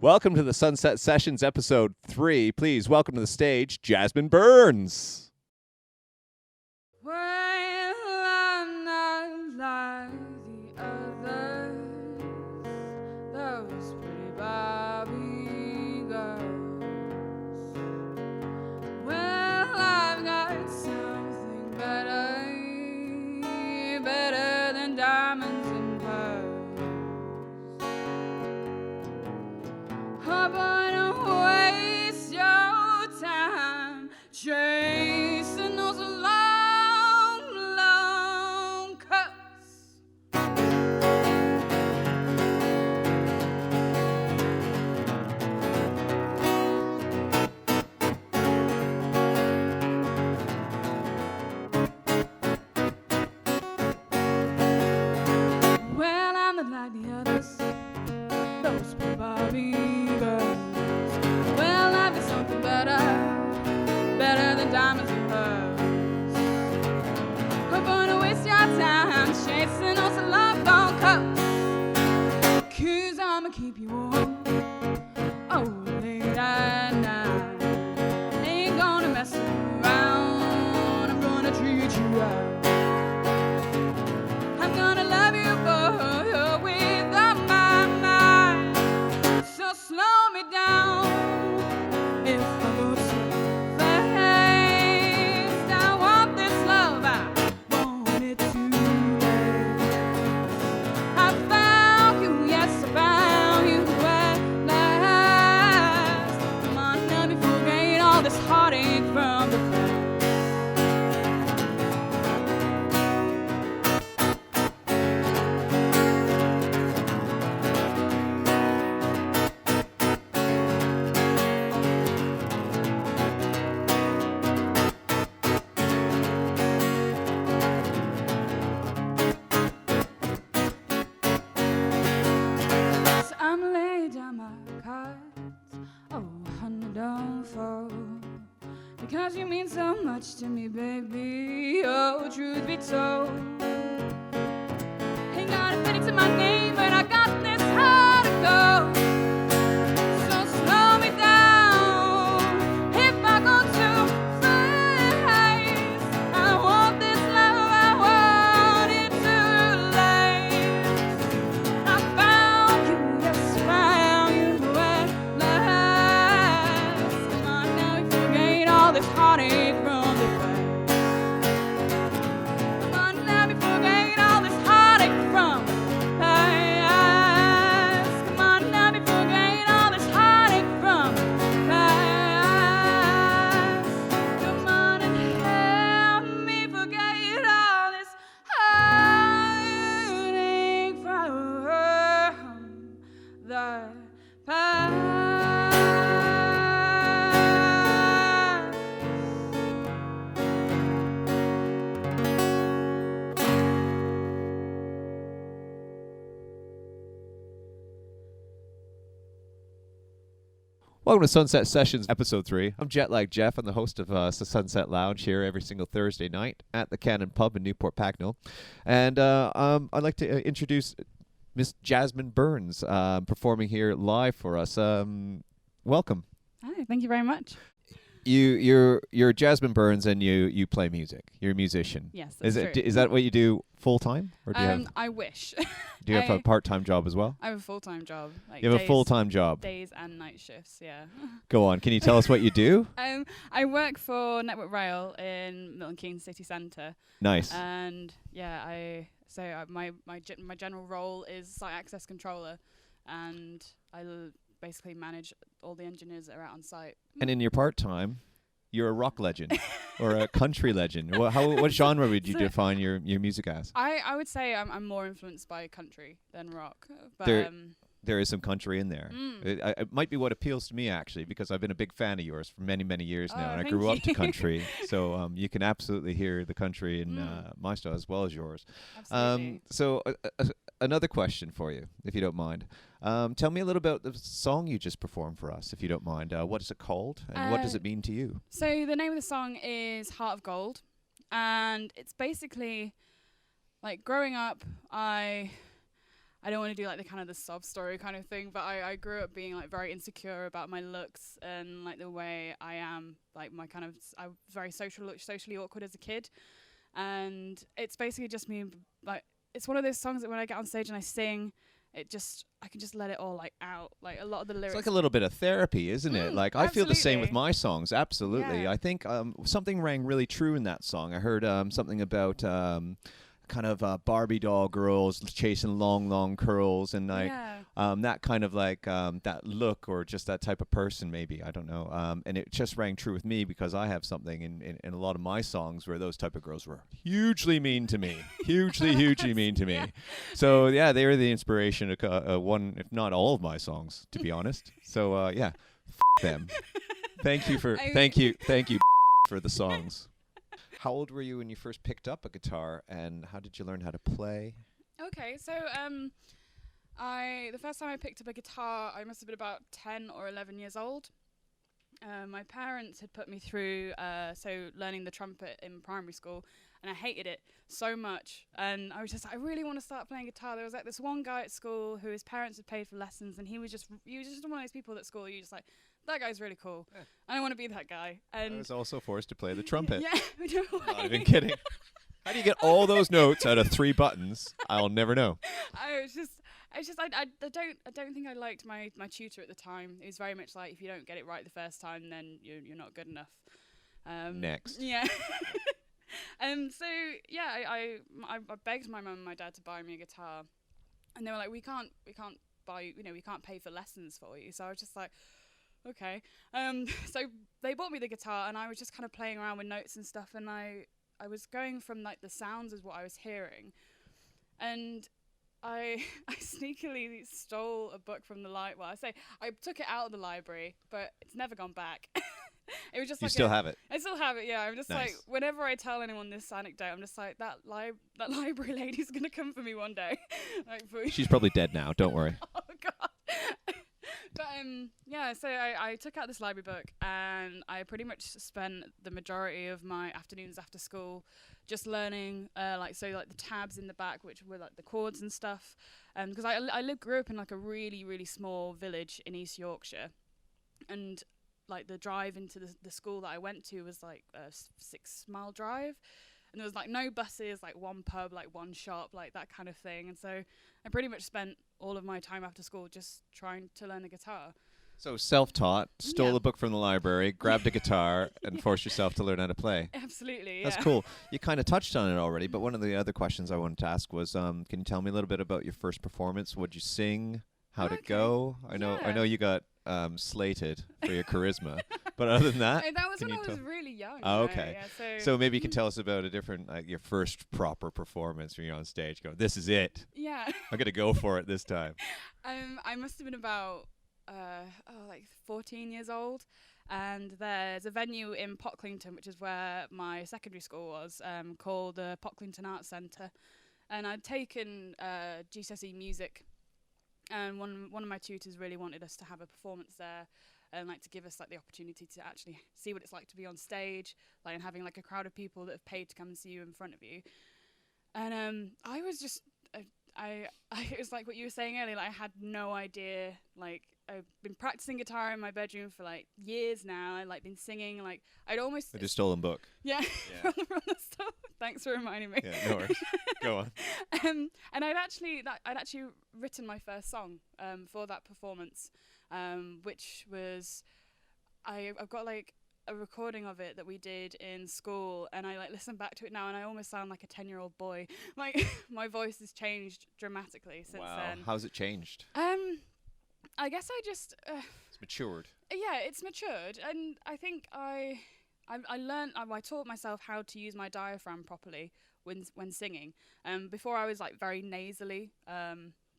Welcome to the Sunset Sessions, episode 3. Please welcome to the stage, Jasmine Burns. Well, I'm not like the others, those pretty Barbie girls. Well, I've got something better than diamonds and pearls. I'm gonna waste your time chasing those long, long cuts. Well, I'm not like the others, those poor Barbie girls. Well, life is something better than diamonds and pearls. I'm gonna waste your time chasing those long, long cups. 'Cause I'ma keep you warm, oh, late at night. Ain't gonna mess around, I'm gonna treat you right. I'm gonna love you, boy, with all my mind. So slow me down if I go too fast. I want this love, I want it today. I found you, yes, I found you at last. Come on, let me forget all this heartache from the past. So I'm laying down my cards, oh honey, don't fall, because you mean so much to me, baby, oh truth be told. Ain't got a penny to my name, but I got this heart of gold. So slow me down if I go too fast. I want this love, I want it to last. I found you, yes, found you at last. Come on, now we forget all this heartache from the past. Come on, now we forget all this heartache from the past. Come on, now we forget all this heartache from the past. Come on and help me forget all this heartache from the past. Welcome to Sunset Sessions, episode 3. I'm Jetlag Jeff. I'm the host of the Sunset Lounge here every single Thursday night at the Cannon Pub in Newport Pagnell. And I'd like to introduce Miss Jasmine Burns, performing here live for us. Welcome. Hi, thank you very much. You're Jasmine Burns, and you play music. You're a musician. Yes, that's true. Is that what you do full time, or do you have I wish. do you have a part-time job as well? I have a full-time job. Like You have a full-time job. days and night shifts, yeah. Go on. Can you tell us what you do? I work for Network Rail in Milton Keynes city centre, Nice. and yeah, my general role is site access controller, and I basically manage all the engineers that are out on site. And in your part-time, you're a rock legend or a country legend. What genre would you define your music as? I would say I'm more influenced by country than rock, but There is some country in there. It might be what appeals to me, actually, because I've been a big fan of yours for many, many years now, and I grew up to country. So you can absolutely hear the country in my style as well as yours. Absolutely. So another question for you, if you don't mind. Tell me a little about the song you just performed for us, if you don't mind. What is it called, and what does it mean to you? So the name of the song is Heart of Gold, and it's basically like growing up, I I don't want to do like the kind of the sob story kind of thing, but I grew up being like very insecure about my looks and like the way I am, like my kind of I was very socially awkward as a kid, and it's basically just me like it's one of those songs that when I get on stage and I sing, I can just let it all like out. Like a lot of the lyrics. It's like a little bit of therapy, isn't it? Like I feel the same with my songs. Absolutely. Yeah. I think something rang really true in that song. I heard something about kind of Barbie doll girls chasing long long curls and like that kind of like that look or just that type of person maybe, I don't know, and it just rang true with me because I have something in a lot of my songs where those type of girls were hugely mean to me, hugely mean to me. So yeah, they were the inspiration of one if not all of my songs, to be honest. So yeah, them. Thank you for the songs. How old were you when you first picked up a guitar, and how did you learn how to play? Okay, so the first time I picked up a guitar, I must have been about 10 or 11 years old. My parents had put me through learning the trumpet in primary school, and I hated it so much. And I was just, I really want to start playing guitar. There was like this one guy at school who his parents had paid for lessons, and he was just one of those people at school you just like, that guy's really cool. Yeah. I want to be that guy. And I was also forced to play the trumpet. Yeah, no way. Not even kidding. How do you get all those notes out of 3 buttons? I'll never know. I don't think I liked my tutor at the time. It was very much like, if you don't get it right the first time, then you're not good enough. Next. Yeah. So yeah, I begged my mum and my dad to buy me a guitar, and they were like, we can't buy, we can't pay for lessons for you. So I was just like, okay. So they bought me the guitar, and I was just kind of playing around with notes and stuff, and I was going from like the sounds as what I was hearing, and I sneakily stole a book from the library. Well, I took it out of the library, but it's never gone back. It was just you still have it. I still have it. Yeah, I'm just nice. like, whenever I tell anyone this anecdote, I'm just like, that library lady's gonna come for me one day. Like, she's probably dead now. Don't worry. Oh God. But yeah, so I took out this library book, and I pretty much spent the majority of my afternoons after school just learning like the tabs in the back, which were like the chords and stuff, because I grew up in like a really, really small village in East Yorkshire, and like the drive into the school that I went to was like a 6-mile drive, and there was like no buses, like one pub, like one shop, like that kind of thing. And so I pretty much spent all of my time after school just trying to learn the guitar. So self-taught, stole a book from the library, grabbed a guitar, and forced yourself to learn how to play. Absolutely, That's cool. You kind of touched on it already, but one of the other questions I wanted to ask was, can you tell me a little bit about your first performance? What'd you sing? How'd it go? I know you got slated for your charisma, but other than that, that was when I was really young. Oh, okay. Yeah, so maybe you can tell us about a different, your first proper performance when you're on stage. Go, this is it. Yeah. I'm gonna go for it this time. I must have been about 14 years old, and there's a venue in Pocklington, which is where my secondary school was, called the Pocklington Arts Centre, and I'd taken GCSE music. And one of my tutors really wanted us to have a performance there, and like to give us like the opportunity to actually see what it's like to be on stage, like, and having like a crowd of people that have paid to come and see you in front of you. And I was just it was like what you were saying earlier, like I had no idea. Like I've been practicing guitar in my bedroom for like years now. I like been singing, like I'd almost With a stolen book. Yeah. From the store. Thanks for reminding me. Yeah, no worries. Go on. And I'd actually written my first song for that performance, which was I've got like a recording of it that we did in school, and I like listen back to it now, and I almost sound like a 10-year-old boy. Like my voice has changed dramatically since then. How's it changed? I guess I just it's matured. Yeah, it's matured, and I think I learned. I taught myself how to use my diaphragm properly when singing. Before I was like very nasally,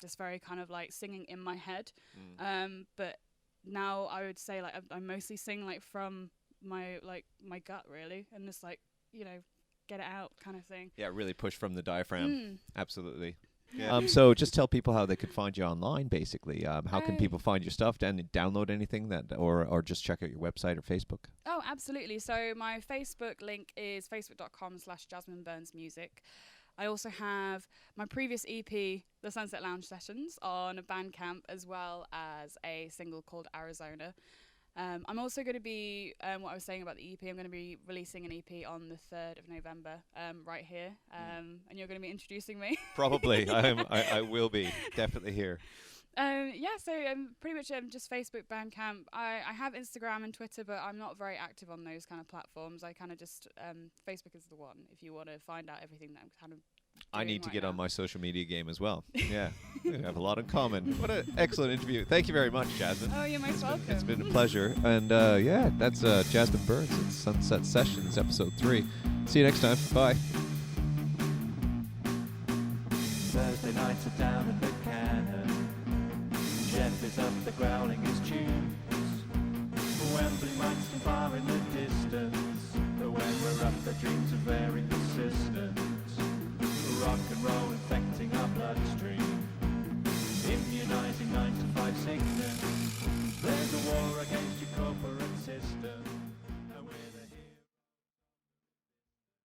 just very kind of like singing in my head. But now I would say like I mostly sing like from my gut really, and just like get it out kind of thing. Yeah, really push from the diaphragm. Absolutely. Yeah. So just tell people how they could find you online, basically. How can people find your stuff and download anything or just check out your website or Facebook? Oh, absolutely. So my Facebook link is facebook.com/Jasmine Burns Music. I also have my previous EP, The Sunset Lounge Sessions, on Bandcamp, as well as a single called Arizona. I'm also going to be, what I was saying about the EP, I'm going to be releasing an EP on the 3rd of November, right here, and you're going to be introducing me. Probably. I will be definitely here. So pretty much just Facebook, Bandcamp. I have Instagram and Twitter, but I'm not very active on those kind of platforms. I kind of just, Facebook is the one if you want to find out everything that I'm kind of I need to right get now. on my social media game as well. Yeah, we have a lot in common. What an excellent interview. Thank you very much, Jasmine. Oh, you're most welcome. It's been a pleasure. And that's Jasmine Burns. It's Sunset Sessions, episode 3. See you next time. Bye. Thursday nights are down at the Cannon. Jeff is up there growling his tunes. Wembley mics from far in the